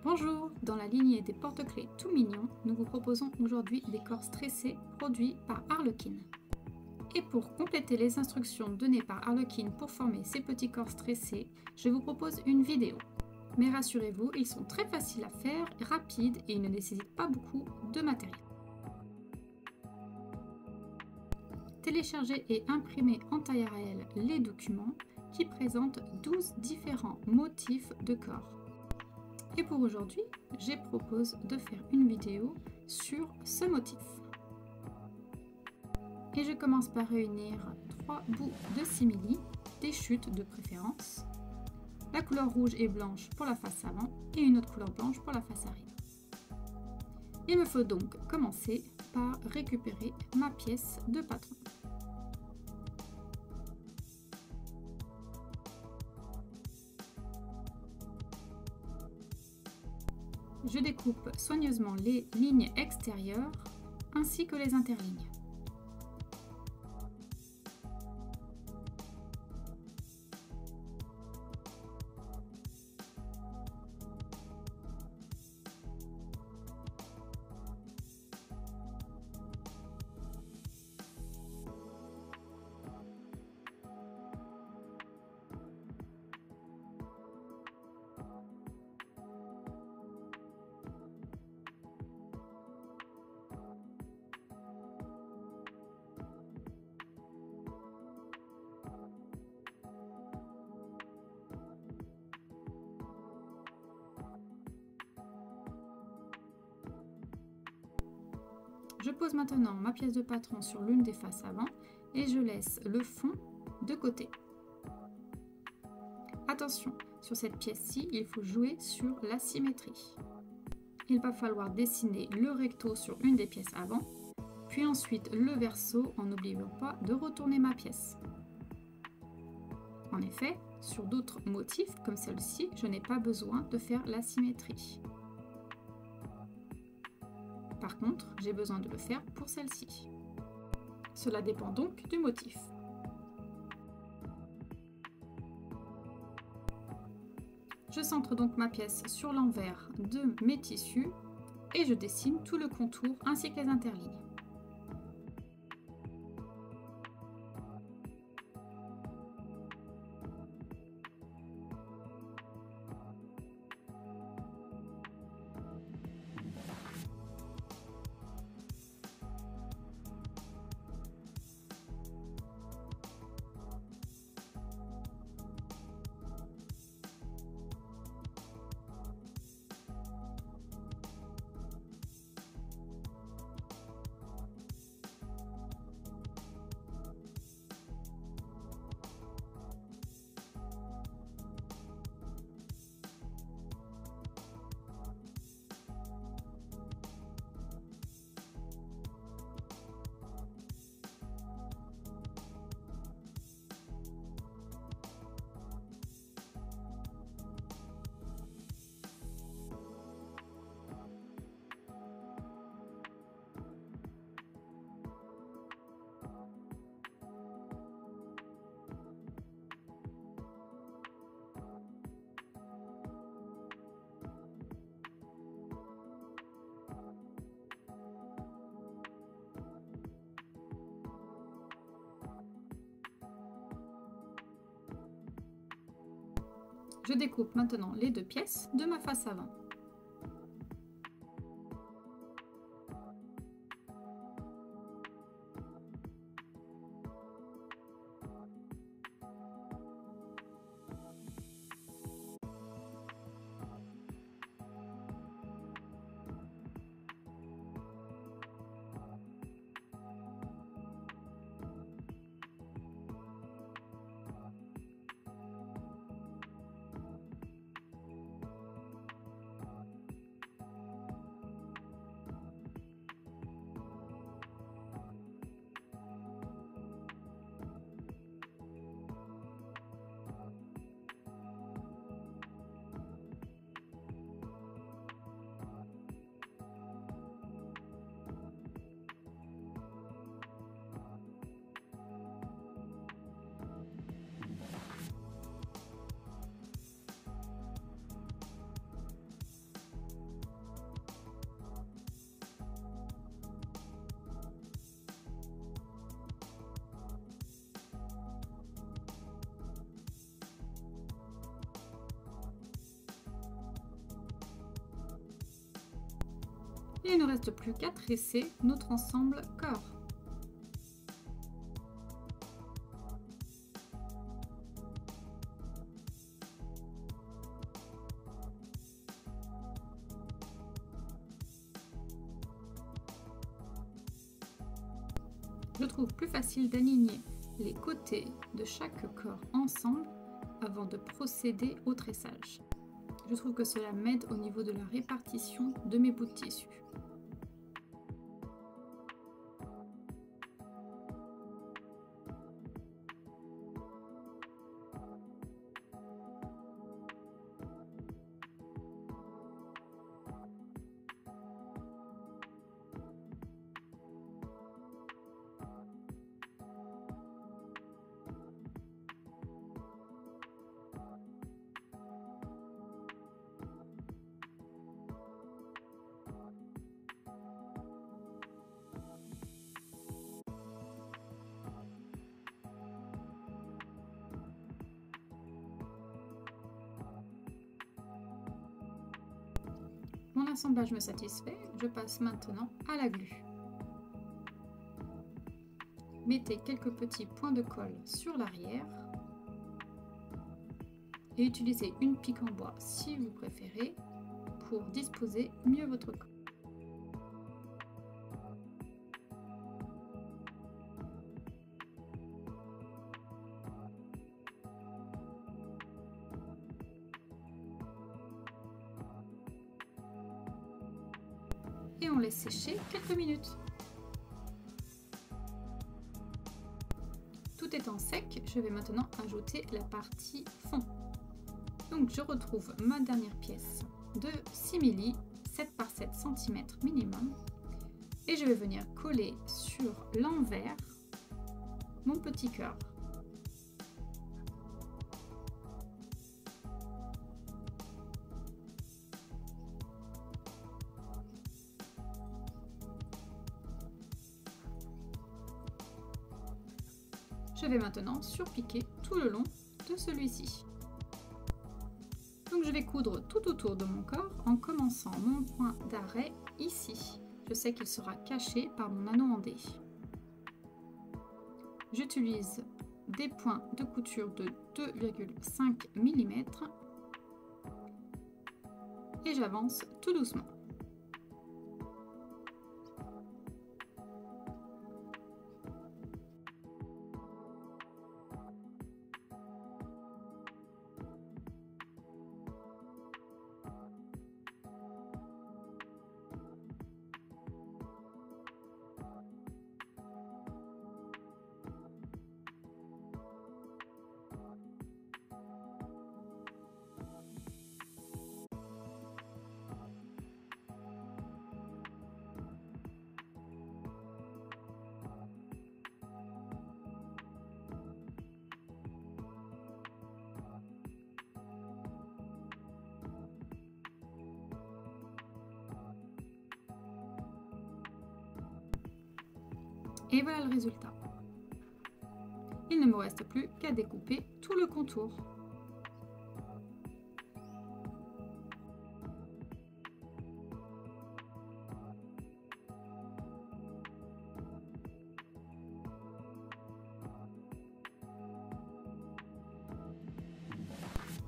Bonjour, dans la lignée des porte-clés tout mignons, nous vous proposons aujourd'hui des corps stressés produits par Harlequin. Et pour compléter les instructions données par Harlequin pour former ces petits corps stressés, je vous propose une vidéo. Mais rassurez-vous, ils sont très faciles à faire, rapides et ils ne nécessitent pas beaucoup de matériel. Téléchargez et imprimez en taille réelle les documents qui présentent 12 différents motifs de corps. Et pour aujourd'hui, je propose de faire une vidéo sur ce motif. Et je commence par réunir 3 bouts de simili, des chutes de préférence, la couleur rouge et blanche pour la face avant et une autre couleur blanche pour la face arrière. Il me faut donc commencer par récupérer ma pièce de patron. Je découpe soigneusement les lignes extérieures ainsi que les interlignes. Je pose maintenant ma pièce de patron sur l'une des faces avant et je laisse le fond de côté. Attention, sur cette pièce-ci, il faut jouer sur la symétrie. Il va falloir dessiner le recto sur une des pièces avant, puis ensuite le verso en n'oubliant pas de retourner ma pièce. En effet, sur d'autres motifs comme celle-ci, je n'ai pas besoin de faire la symétrie. Par contre, j'ai besoin de le faire pour celle-ci. Cela dépend donc du motif. Je centre donc ma pièce sur l'envers de mes tissus et je dessine tout le contour ainsi que les interlignes. Je découpe maintenant les deux pièces de ma face avant. Il ne nous reste plus qu'à tresser notre ensemble corps. Je trouve plus facile d'aligner les côtés de chaque corps ensemble avant de procéder au tressage. Je trouve que cela m'aide au niveau de la répartition de mes bouts de tissu. Mon assemblage me satisfait, je passe maintenant à la glu. Mettez quelques petits points de colle sur l'arrière et utilisez une pique en bois si vous préférez pour disposer mieux votre colle. Et on laisse sécher quelques minutes. Tout étant sec, je vais maintenant ajouter la partie fond. Donc je retrouve ma dernière pièce de simili, 7 par 7 cm minimum, et je vais venir coller sur l'envers mon petit cœur. Je vais maintenant surpiquer tout le long de celui-ci. Donc je vais coudre tout autour de mon corps en commençant mon point d'arrêt ici. Je sais qu'il sera caché par mon anneau en D. J'utilise des points de couture de 2,5 mm et j'avance tout doucement. Et voilà le résultat. Il ne me reste plus qu'à découper tout le contour.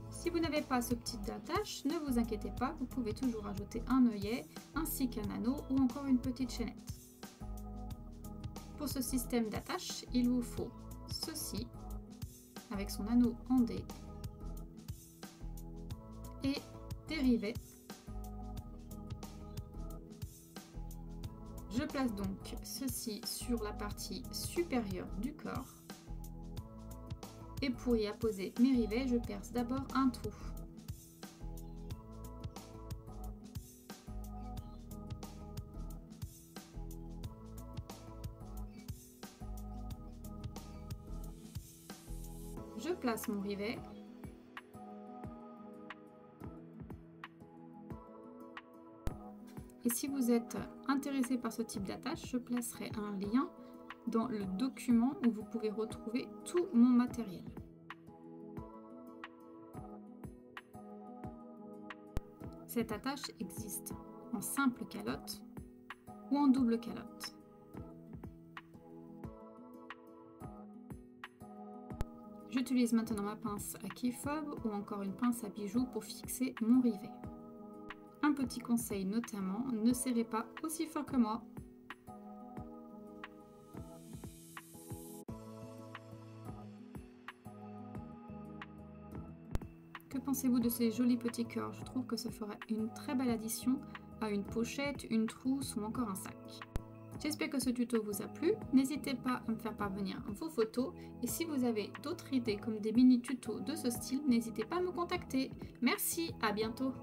Si vous n'avez pas ce petit d'attache, ne vous inquiétez pas, vous pouvez toujours ajouter un œillet ainsi qu'un anneau ou encore une petite chaînette. Pour ce système d'attache, il vous faut ceci avec son anneau en D et des rivets. Je place donc ceci sur la partie supérieure du corps et pour y apposer mes rivets, je perce d'abord un trou. Je place mon rivet et si vous êtes intéressé par ce type d'attache, je placerai un lien dans le document où vous pouvez retrouver tout mon matériel. Cette attache existe en simple calotte ou en double calotte. J'utilise maintenant ma pince à key-fob ou encore une pince à bijoux pour fixer mon rivet. Un petit conseil notamment, ne serrez pas aussi fort que moi. Que pensez-vous de ces jolis petits cœurs? Je trouve que ça ferait une très belle addition à une pochette, une trousse ou encore un sac. J'espère que ce tuto vous a plu. N'hésitez pas à me faire parvenir vos photos. Et si vous avez d'autres idées comme des mini tutos de ce style, n'hésitez pas à me contacter. Merci, à bientôt.